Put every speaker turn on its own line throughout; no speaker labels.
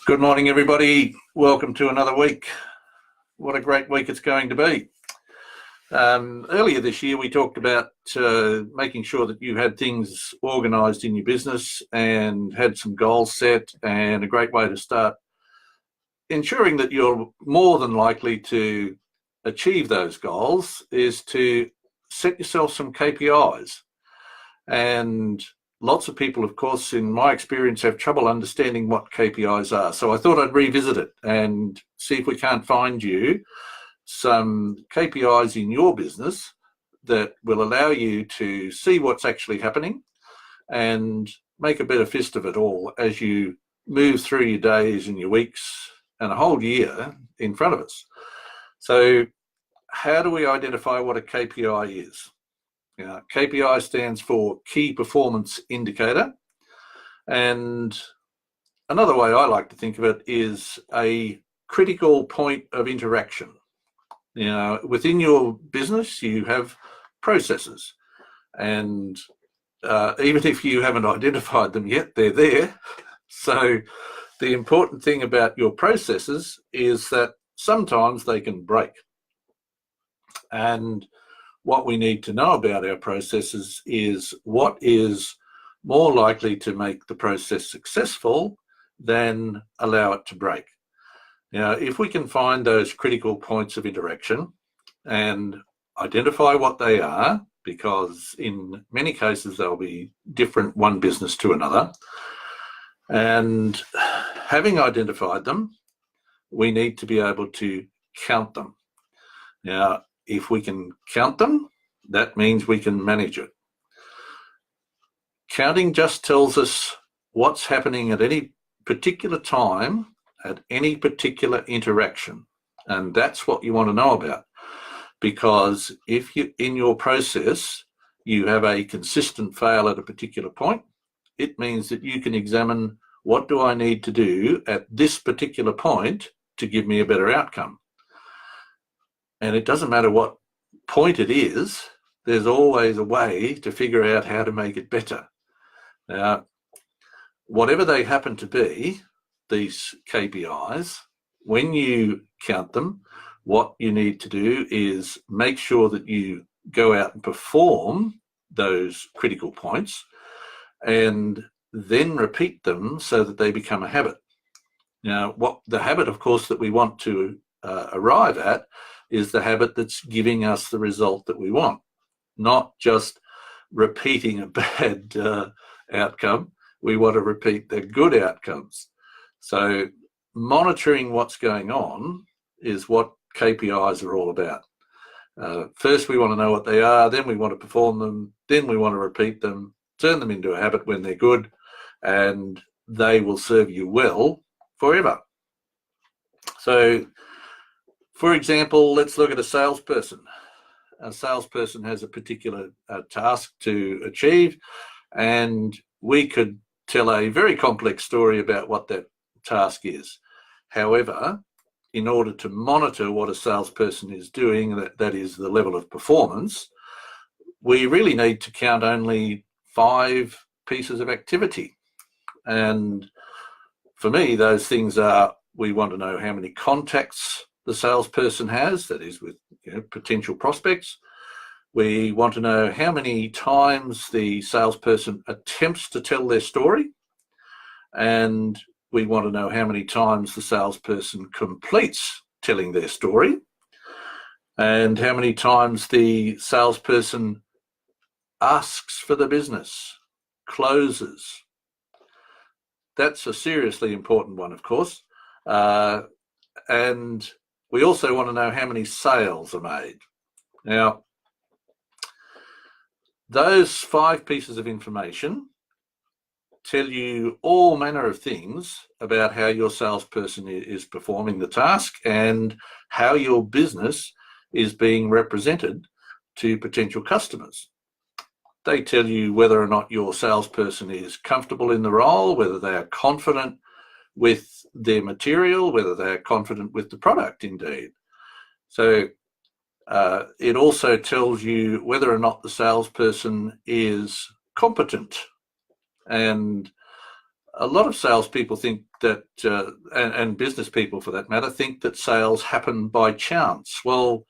Good morning, everybody. Welcome to another week. What a great week it's going to be. Earlier this year, we talked about making sure that you had things organised in your business and had some goals set, and a great way to start ensuring that you're more than likely to achieve those goals is to set yourself some KPIs. And lots of people, of course, in my experience, have trouble understanding what KPIs are. So I thought I'd revisit it and see if we can't find you some KPIs in your business that will allow you to see what's actually happening and make a better fist of it all as you move through your days and your weeks and a whole year in front of us. So how do we identify what a KPI is? KPI stands for Key Performance Indicator, and another way I like to think of it is a critical point of interaction. Within your business, you have processes, and even if you haven't identified them yet, they're there. So the important thing about your processes is that sometimes they can break. And what we need to know about our processes is what is more likely to make the process successful than allow it to break. Now, if we can find those critical points of interaction and identify what they are, because in many cases they'll be different one business to another, and having identified them, we need to be able to count them. Now, if we can count them, that means we can manage it. Counting just tells us what's happening at any particular time, at any particular interaction. And that's what you want to know about. Because if you, in your process, you have a consistent fail at a particular point, it means that you can examine what do I need to do at this particular point to give me a better outcome. And it doesn't matter what point it is, there's always a way to figure out how to make it better. Now, whatever they happen to be, these KPIs, when you count them, what you need to do is make sure that you go out and perform those critical points and then repeat them so that they become a habit. Now, what the habit, of course, that we want to arrive at is the habit that's giving us the result that we want, not just repeating a bad outcome. We want to repeat the good outcomes. So monitoring what's going on is what KPIs are all about. First, we want to know what they are, then we want to perform them, then we want to repeat them, turn them into a habit when they're good, and they will serve you well forever. So, for example, let's look at a salesperson. A salesperson has a particular task to achieve, and we could tell a very complex story about what that task is. However, in order to monitor what a salesperson is doing, that is the level of performance, we really need to count only 5 pieces of activity. And for me, those things are, we want to know how many contacts the salesperson has, that is with potential prospects. We want to know how many times the salesperson attempts to tell their story, and we want to know how many times the salesperson completes telling their story, and how many times the salesperson asks for the business, closes. That's a seriously important one, of course. And we also want to know how many sales are made. Now, those 5 pieces of information tell you all manner of things about how your salesperson is performing the task and how your business is being represented to potential customers. They tell you whether or not your salesperson is comfortable in the role, whether they are confident with their material, whether they are confident with the product indeed. So it also tells you whether or not the salesperson is competent. And a lot of salespeople think that, and business people for that matter, think that sales happen by chance. Well,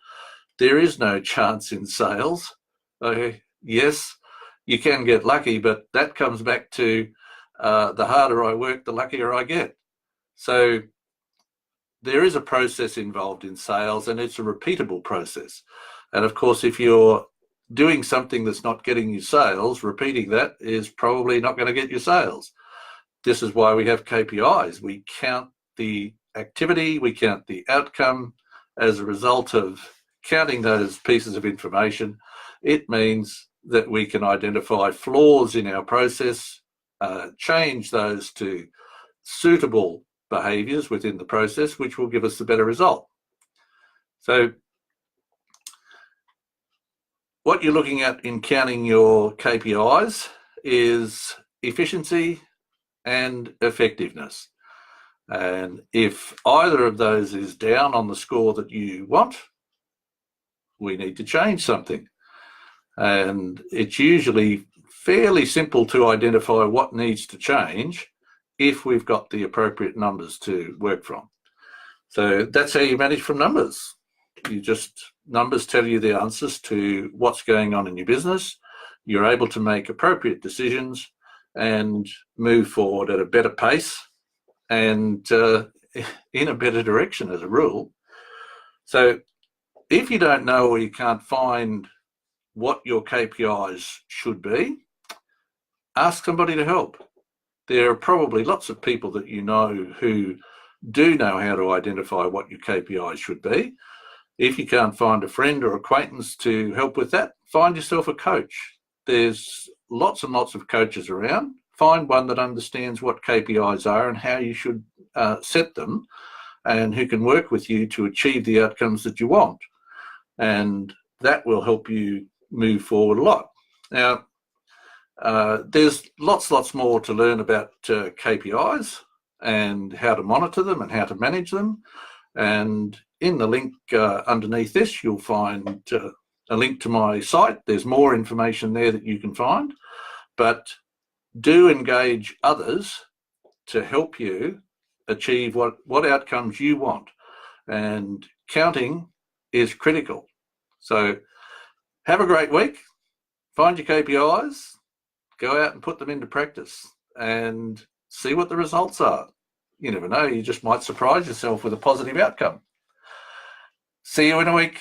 there is no chance in sales. Yes, you can get lucky, but that comes back to the harder I work, the luckier I get. So there is a process involved in sales, and it's a repeatable process. And of course, if you're doing something that's not getting you sales, repeating that is probably not going to get you sales. This is why we have KPIs. We count the activity, we count the outcome. As a result of counting those pieces of information, it means that we can identify flaws in our process, change those to suitable behaviours within the process, which will give us a better result. So what you're looking at in counting your KPIs is efficiency and effectiveness. And if either of those is down on the score that you want, we need to change something. And it's usually fairly simple to identify what needs to change if we've got the appropriate numbers to work from. So that's how you manage from numbers. Numbers tell you the answers to what's going on in your business. You're able to make appropriate decisions and move forward at a better pace and in a better direction as a rule. So if you don't know or you can't find what your KPIs should be, ask somebody to help. There are probably lots of people that you know who do know how to identify what your KPIs should be. If you can't find a friend or acquaintance to help with that, find yourself a coach. There's lots and lots of coaches around. Find one that understands what KPIs are and how you should set them, and who can work with you to achieve the outcomes that you want. And that will help you move forward a lot. Now, there's lots more to learn about KPIs and how to monitor them and how to manage them. And in the link underneath this, you'll find a link to my site. There's more information there that you can find, but do engage others to help you achieve what outcomes you want. And counting is critical. So have a great week, find your KPIs, go out and put them into practice and see what the results are. You never know, you just might surprise yourself with a positive outcome. See you in a week.